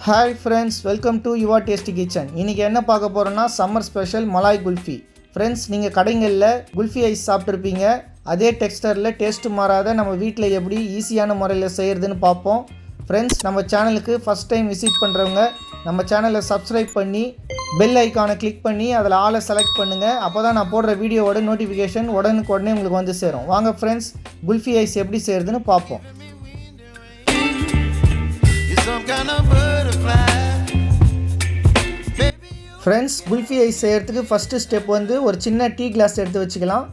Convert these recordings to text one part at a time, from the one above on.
Hi friends, welcome to Yuva Tasty Kitchen. இன்னைக்கு என்ன பார்க்க போறோம்னா summer special malai kulfi. Friends, நீங்க கடைங்கள்ல குல்ஃபி ஐஸ் சாப்பிட்டிருப்பீங்க. அதே டெக்ஸ்டர்ல டேஸ்ட் மாறாத நம்ம வீட்ல எப்படி ஈஸியான முறையில் செய்யறதுன்னு பார்ப்போம். Friends, நம்ம சேனலுக்கு ஃபர்ஸ்ட் டைம் விசிட் பண்றவங்க நம்ம சேனலை சப்ஸ்கிரைப் பண்ணி பெல் ஐகானை கிளிக் பண்ணி அதில் ஆளை செலக்ட் பண்ணுங்க. அப்பதான் நான் போடுற வீடியோவோட நோட்டிஃபிகேஷன் உடனுக்குடனே உங்களுக்கு வந்து சேரும். வாங்க ஃப்ரெண்ட்ஸ், குல்ஃபி ஐஸ் எப்படி செய்யறதுன்னு பார்ப்போம். ஃப்ரெண்ட்ஸ், குல்ஃபி ஐஸ் செய்கிறதுக்கு ஃபஸ்ட்டு ஸ்டெப் வந்து ஒரு சின்ன டீ கிளாஸ் எடுத்து வச்சுக்கலாம்.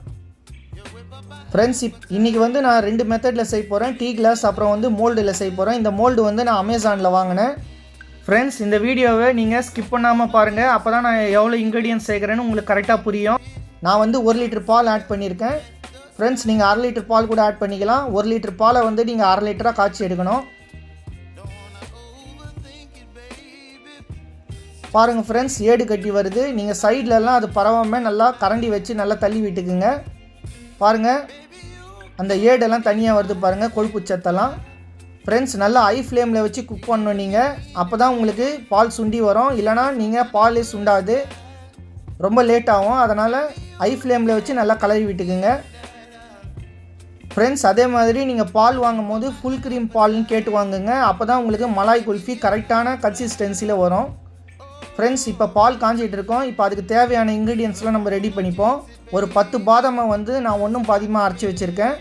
ஃப்ரெண்ட்ஸ், இன்றைக்கி வந்து நான் 2 மெத்தடில் செய்ய போகிறேன். டீ கிளாஸ் அப்புறம் வந்து மோல்டில் செய்ய போகிறேன். இந்த மோல்டு வந்து நான் அமேசானில் வாங்கினேன். ஃப்ரெண்ட்ஸ், இந்த வீடியோவை நீங்கள் ஸ்கிப் பண்ணாமல் பாருங்கள். அப்போ தான் நான் எவ்வளோ இன்க்ரீடியன்ஸ் சேர்க்குறேன்னு உங்களுக்கு கரெக்டாக புரியும். நான் வந்து 1 லிட்டர் பால் ஆட் பண்ணியிருக்கேன். ஃப்ரெண்ட்ஸ், நீங்கள் 1/2 லிட்டர் பால் கூட ஆட் பண்ணிக்கலாம். 1 லிட்டர் பாலை வந்து நீங்கள் 1/2 லிட்டராக காய்ச்சி எடுக்கணும். பாருங்கள் ஃப்ரெண்ட்ஸ், ஏடு கட்டி வருது. நீங்கள் சைட்லலாம் அது பரவாமல் நல்லா கரண்டி வச்சு நல்லா தள்ளி விட்டுக்குங்க. பாருங்கள், அந்த ஏடெல்லாம் தனியாக வருது பாருங்கள், கொழுப்பு சத்தெல்லாம். ஃப்ரெண்ட்ஸ், நல்லா ஹை ஃப்ளேமில் வச்சு குக் பண்ணணும் நீங்கள். அப்போ தான் உங்களுக்கு பால் சுண்டி வரும். இல்லைனா நீங்கள் பால் சுண்டாது, ரொம்ப லேட் ஆகும். அதனால் ஹை ஃப்ளேமில் வச்சு நல்லா கலரி விட்டுக்குங்க. ஃப்ரெண்ட்ஸ், அதே மாதிரி நீங்கள் பால் வாங்கும் போது ஃபுல் க்ரீம் பால்னு கேட்டு வாங்குங்க. அப்போ தான் உங்களுக்கு மலாய் குல்ஃபி கரெக்டான கன்சிஸ்டன்சியில் வரும். ஃப்ரெண்ட்ஸ், இப்போ பால் காஞ்சிகிட்டு இருக்கோம். இப்போ அதுக்கு தேவையான இன்க்ரீடியன்ஸ்லாம் நம்ம ரெடி பண்ணிப்போம். ஒரு 10 பாதாமை வந்து நான் ஒன்றும் பாதியமாக அரைச்சி வச்சுருக்கேன்.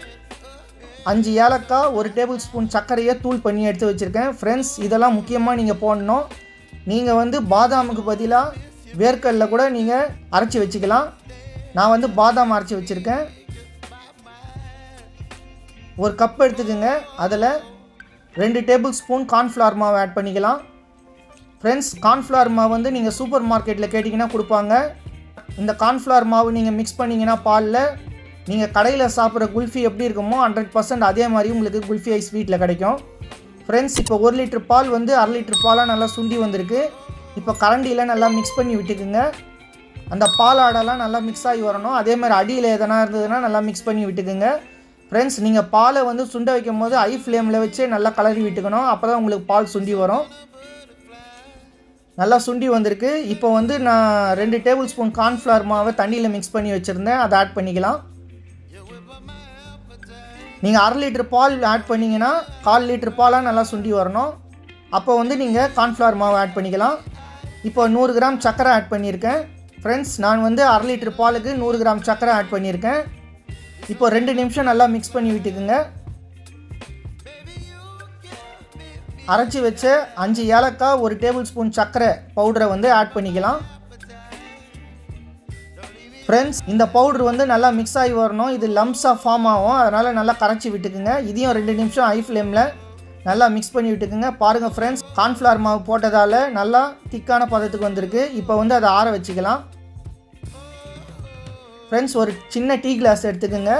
5 ஏலக்காய், 1 டேபிள் ஸ்பூன் சர்க்கரையை தூள் பண்ணி எடுத்து வச்சுருக்கேன். ஃப்ரெண்ட்ஸ், இதெல்லாம் முக்கியமாக நீங்கள் போடணும். நீங்கள் வந்து பாதாமுக்கு பதிலாக வேர்க்கடலை கூட நீங்கள் அரைச்சி வச்சுக்கலாம். நான் வந்து பாதாம் அரைச்சி வச்சுருக்கேன். 1 கப் எடுத்துக்கோங்க. அதில் 2 டேபிள் ஸ்பூன் கார்ன்ஃப்ளவர் மாவு ஆட் பண்ணிக்கலாம். ஃப்ரெண்ட்ஸ், கார்ன்ஃப்ளவர் மாவு வந்து நீங்கள் சூப்பர் மார்க்கெட்டில் கேட்டிங்கன்னா கொடுப்பாங்க. இந்த கார்ன்ஃப்ளவர் மாவு நீங்கள் மிக்ஸ் பண்ணிங்கன்னா பாலில், நீங்கள் கடையில் சாப்பிட்ற குல்ஃபி எப்படி இருக்குமோ 100% அதே மாதிரி உங்களுக்கு குல்ஃபி ஐஸ் வீட்டில் கிடைக்கும். ஃப்ரெண்ட்ஸ், இப்போ 1 லிட்டர் பால் வந்து 1/2 லிட்டர் பாலாக நல்லா சுண்டி வந்திருக்கு. இப்போ கரண்டியில் நல்லா மிக்ஸ் பண்ணி விட்டுக்குங்க. அந்த பால் ஆடெல்லாம் நல்லா மிக்ஸ் ஆகி வரணும். அதே மாதிரி அடியில் எதனா இருந்ததுன்னா நல்லா மிக்ஸ் பண்ணி விட்டுக்குங்க. ஃப்ரெண்ட்ஸ், நீங்கள் பாலை வந்து சுண்ட வைக்கும் போது ஹை ஃப்ளேமில் வச்சு நல்லா கலரி விட்டுக்கணும். அப்போ தான் உங்களுக்கு பால் சுண்டி வரும். நல்லா சுண்டி வந்திருக்கு. இப்போ வந்து நான் 2 டேபிள் ஸ்பூன் கார்ன்ஃப்ளவர் மாவை தண்ணியில் மிக்ஸ் பண்ணி வச்சுருந்தேன். அதை ஆட் பண்ணிக்கலாம். நீங்கள் 1/2 லிட்டர் பால் ஆட் பண்ணிங்கன்னா 1/4 லிட்டர் பாலாக நல்லா சுண்டி வரணும். அப்போ வந்து நீங்கள் கார்ன்ஃப்ளவர் மாவை ஆட் பண்ணிக்கலாம். இப்போ 100 கிராம் சர்க்கரை ஆட் பண்ணியிருக்கேன். ஃப்ரெண்ட்ஸ், நான் வந்து 1/2 லிட்டர் பாலுக்கு 100 கிராம் சர்க்கரை ஆட் பண்ணியிருக்கேன். இப்போ 2 நிமிஷம் நல்லா மிக்ஸ் பண்ணி விட்டுக்குங்க. அரைச்சி வச்ச 5 ஏலக்காய், 1 டேபிள் ஸ்பூன் சர்க்கரை பவுடரை வந்து ஆட் பண்ணிக்கலாம். ஃப்ரெண்ட்ஸ், இந்த பவுட்ரு வந்து நல்லா மிக்ஸ் ஆகி வரணும். இது லம்ஸாக ஃபார்ம் ஆகும். அதனால் நல்லா கரைச்சி விட்டுக்குங்க. இதையும் 2 நிமிஷம் ஹை ஃப்ளேமில் நல்லா மிக்ஸ் பண்ணி விட்டுக்குங்க. பாருங்கள் ஃப்ரெண்ட்ஸ், கார்ன்ஃப்ளவர் மாவு போட்டதால் நல்லா திக்கான பதத்துக்கு வந்திருக்கு. இப்போ வந்து அதை ஆற வச்சுக்கலாம். ஃப்ரெண்ட்ஸ், ஒரு சின்ன டீ கிளாஸ் எடுத்துக்கோங்க.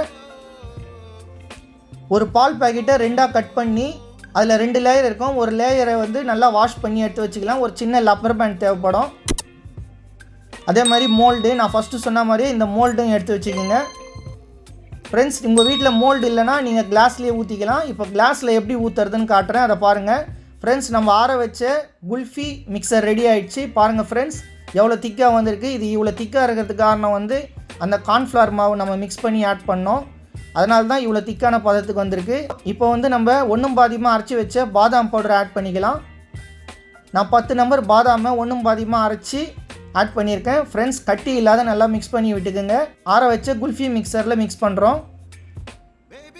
ஒரு பால் பேக்கெட்டை 2ஆக கட் பண்ணி அதில் 2 லேயர் இருக்கும். ஒரு லேயரை வந்து நல்லா வாஷ் பண்ணி எடுத்து வச்சுக்கலாம். ஒரு சின்ன ரப்பர் பேண்ட் தேவைப்படும். அதே மாதிரி மோல்டு, நான் ஃபஸ்ட்டு சொன்ன மாதிரி இந்த மோல்டும் எடுத்து வச்சுக்கோங்க. ஃப்ரெண்ட்ஸ், உங்கள் வீட்டில் மோல்டு இல்லைனா நீங்கள் கிளாஸ்லேயே ஊற்றிக்கலாம். இப்போ கிளாஸில் எப்படி ஊற்றுறதுன்னு காட்டுறேன், அதை பாருங்கள். ஃப்ரெண்ட்ஸ், நம்ம ஆற வச்ச குல்ஃபி மிக்சர் ரெடி ஆகிடுச்சு. பாருங்கள் ஃப்ரெண்ட்ஸ், எவ்வளோ திக்காக வந்திருக்கு. இது இவ்வளோ திக்காக இருக்கிறதுக்கு காரணம் வந்து அந்த கார்ன்ஃப்ளவர் மாவு நம்ம மிக்ஸ் பண்ணி ஆட் பண்ணோம். அதனால தான் இவ்வளோ திக்கான பதத்துக்கு வந்திருக்கு. இப்போ வந்து நம்ம ஒன்றும் பாதியமாக அரைச்சி வச்ச பாதாம் பவுடரை ஆட் பண்ணிக்கலாம். நான் 10 நம்பர் பாதாமை ஒன்றும் பாதியமாக அரைச்சி ஆட் பண்ணியிருக்கேன். ஃப்ரெண்ட்ஸ், கட்டி இல்லாத நல்லா மிக்ஸ் பண்ணி விட்டுக்குங்க. ஆற வச்ச குல்ஃபி மிக்சரில் மிக்ஸ் பண்ணுறோம்.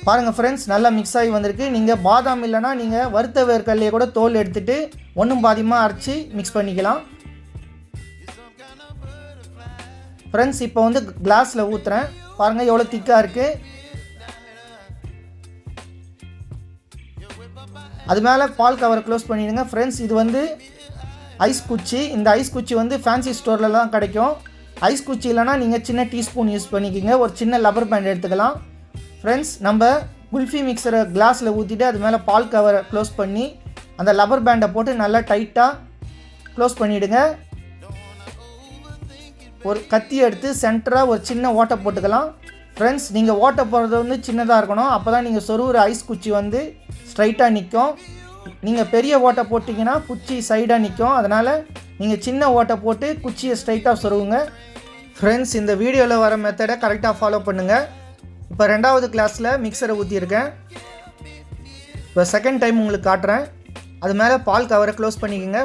பாருங்கள் ஃப்ரெண்ட்ஸ், நல்லா மிக்ஸ் ஆகி வந்திருக்கு. நீங்கள் பாதாம் இல்லைனா நீங்கள் வறுத்த வேர்க்கடலையை கூட தோல் எடுத்துகிட்டு ஒன்றும் பாதியமாக அரைச்சி மிக்ஸ் பண்ணிக்கலாம். ஃப்ரெண்ட்ஸ், இப்போ வந்து கிளாஸில் ஊற்றுறேன். பாருங்கள் எவ்வளோ திக்காக இருக்குது. அது மேலே பால் கவரை க்ளோஸ் பண்ணிடுங்க. ஃப்ரெண்ட்ஸ், இது வந்து ஐஸ் குச்சி. இந்த ஐஸ் குச்சி வந்து ஃபேன்சி ஸ்டோரில் தான் கிடைக்கும். ஐஸ் குச்சி இல்லைனா நீங்கள் சின்ன டீஸ்பூன் யூஸ் பண்ணிக்கோங்க. ஒரு சின்ன ரப்பர் பேண்ட் எடுத்துக்கலாம். ஃப்ரெண்ட்ஸ், நம்ம குல்ஃபி மிக்சரை கிளாஸில் ஊற்றிட்டு அது மேலே பால் கவரை க்ளோஸ் பண்ணி அந்த ரப்பர் பேண்டை போட்டு நல்லா டைட்டாக க்ளோஸ் பண்ணிவிடுங்க. ஒரு கத்தி எடுத்து சென்டராக ஒரு சின்ன ஓட்டை போட்டுக்கலாம். ஃப்ரெண்ட்ஸ், நீங்கள் ஓட்டை போடுறது வந்து சின்னதாக இருக்கணும். அப்போ தான் நீங்கள் சொருகிற ஐஸ் குச்சி வந்து ஸ்ட்ரைட்டாக நிற்கும். நீங்கள் பெரிய ஓட்டை போட்டிங்கன்னா குச்சி சைடாக நிற்கும். அதனால் நீங்கள் சின்ன ஓட்டை போட்டு குச்சியை ஸ்ட்ரைட்டாக சொருவுங்க. ஃப்ரெண்ட்ஸ், இந்த வீடியோவில் வர மெத்தடை கரெக்டாக ஃபாலோ பண்ணுங்கள். இப்போ 2வது கிளாஸில் மிக்சரை ஊற்றியிருக்கேன். இப்போ செகண்ட் டைம் உங்களுக்கு காட்டுறேன். அது மேலே பால் கவரை க்ளோஸ் பண்ணிக்கோங்க.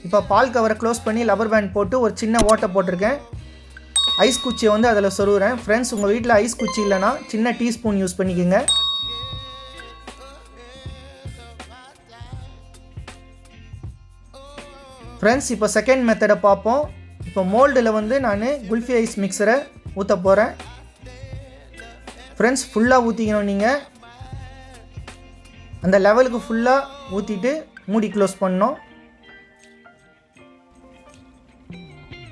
இப்போ பால் கவரை க்ளோஸ் பண்ணி லப்பர் பேண்ட் போட்டு ஒரு சின்ன ஓட்டை போட்டிருக்கேன். ஐஸ் குச்சியை வந்து அதில் சொருகிறேன். ஃப்ரெண்ட்ஸ், உங்கள் வீட்டில் ஐஸ் குச்சி இல்லைனா சின்ன டீஸ்பூன் யூஸ் பண்ணிக்கோங்க. ஃப்ரெண்ட்ஸ், இப்போ செகண்ட் மெத்தடை பார்ப்போம். இப்போ மோல்டில் வந்து நான் குல்ஃபி ஐஸ் மிக்சரை ஊற்ற போகிறேன். ஃப்ரெண்ட்ஸ், ஃபுல்லாக ஊற்றிக்கணும். நீங்கள் அந்த லெவலுக்கு ஃபுல்லாக ஊற்றிட்டு மூடி க்ளோஸ் பண்ணணும்.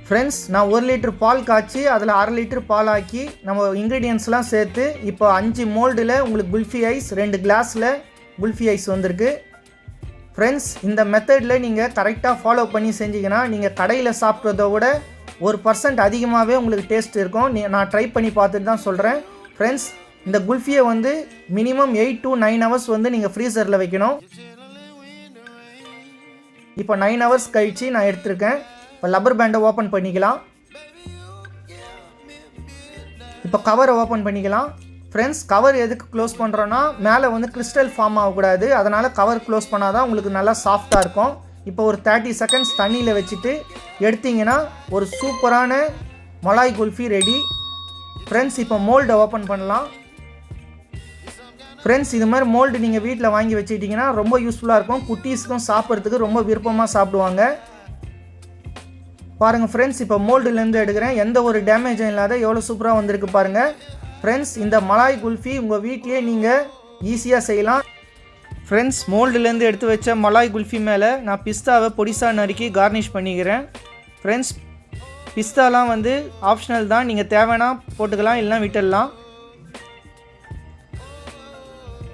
ஃப்ரெண்ட்ஸ், நான் 1 லிட்டர் பால் காய்ச்சி அதில் 1/2 லிட்டர் பால் ஆக்கி நம்ம இன்க்ரீடியன்ட்ஸ்லாம் சேர்த்து இப்போ 5 மோல்டில் உங்களுக்கு குல்ஃபி ஐஸ் 2 கிளாஸில் குல்ஃபி ஐஸ் வந்திருக்கு. ஃப்ரெண்ட்ஸ், இந்த மெத்தடில் நீங்கள் கரெக்டாக ஃபாலோ பண்ணி செஞ்சிங்கன்னா நீங்கள் கடையில் சாப்பிட்றத விட 1% அதிகமாகவே உங்களுக்கு டேஸ்ட் இருக்கும். நான் ட்ரை பண்ணி பார்த்துட்டு தான் சொல்கிறேன். ஃப்ரெண்ட்ஸ், இந்த குல்ஃபியை வந்து மினிமம் 8 to 9 hours வந்து நீங்கள் ஃப்ரீசரில் வைக்கணும். இப்போ 9 hours கழித்து நான் எடுத்திருக்கேன். இப்போ லப்பர் பேண்டை ஓப்பன் பண்ணிக்கலாம். இப்போ கவரை ஓப்பன் பண்ணிக்கலாம். ஃப்ரெண்ட்ஸ், கவர் எதுக்கு க்ளோஸ் பண்ணுறோன்னா மேலே வந்து கிறிஸ்டல் ஃபார்ம் ஆகக்கூடாது. அதனால் கவர் க்ளோஸ் பண்ணால் தான் உங்களுக்கு நல்லா சாஃப்டாக இருக்கும். இப்போ ஒரு 30 seconds தண்ணியில் வச்சுட்டு எடுத்திங்கன்னா ஒரு சூப்பரான மலாய் குல்ஃபி ரெடி. ஃப்ரெண்ட்ஸ், இப்போ மோல்டை ஓப்பன் பண்ணலாம். ஃப்ரெண்ட்ஸ், இது மாதிரி மோல்டு நீங்கள் வீட்டில் வாங்கி வச்சுக்கிட்டிங்கன்னா ரொம்ப யூஸ்ஃபுல்லாக இருக்கும். குட்டீஸுக்கும் சாப்பிட்றதுக்கு ரொம்ப விருப்பமாக சாப்பிடுவாங்க. பாருங்கள் ஃப்ரெண்ட்ஸ், இப்போ மோல்டுலேருந்து எடுக்கிறேன். எந்த ஒரு டேமேஜும் இல்லாத எவ்வளோ சூப்பராக வந்திருக்கு பாருங்கள். ஃப்ரெண்ட்ஸ், இந்த மலாய் குல்ஃபி உங்கள் வீட்லேயே நீங்கள் ஈஸியாக செய்யலாம். ஃப்ரெண்ட்ஸ், மோல்டுலேருந்து எடுத்து வச்ச மலாய் குல்ஃபி மேலே நான் பிஸ்தாவை பொடிசாக நறுக்கி கார்னிஷ் பண்ணிக்கிறேன். ஃப்ரெண்ட்ஸ், பிஸ்தாலாம் வந்து ஆப்ஷனல் தான். நீங்கள் தேவைன்னா போட்டுக்கலாம், இல்லைனா விட்டுடலாம்.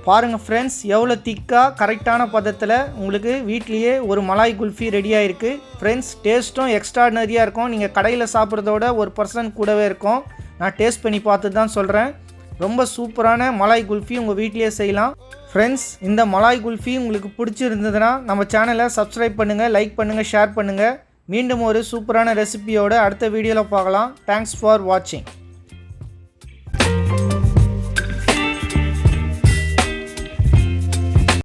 பாருங்கள் ஃப்ரெண்ட்ஸ், எவ்வளோ திக்காக கரெக்டான பதத்தில் உங்களுக்கு வீட்லேயே ஒரு மலாய் குல்ஃபி ரெடியாக இருக்குது. ஃப்ரெண்ட்ஸ், டேஸ்ட்டும் எக்ஸ்ட்ராடனரியாக இருக்கும். நீங்கள் கடையில் சாப்பிட்றதோட 1% கூடவே இருக்கும். நான் டேஸ்ட் பண்ணி பார்த்து தான் சொல்கிறேன். ரொம்ப சூப்பரான மலாய் குல்ஃபி உங்கள் வீட்லேயே செய்யலாம். ஃப்ரெண்ட்ஸ், இந்த மலாய் குல்ஃபி உங்களுக்கு பிடிச்சிருந்ததுன்னா நம்ம சேனலை சப்ஸ்கிரைப் பண்ணுங்கள், லைக் பண்ணுங்கள், ஷேர் பண்ணுங்கள். மீண்டும் ஒரு சூப்பரான ரெசிபியோட அடுத்த வீடியோவில் பார்க்கலாம். தேங்க்ஸ் ஃபார் வாட்சிங்.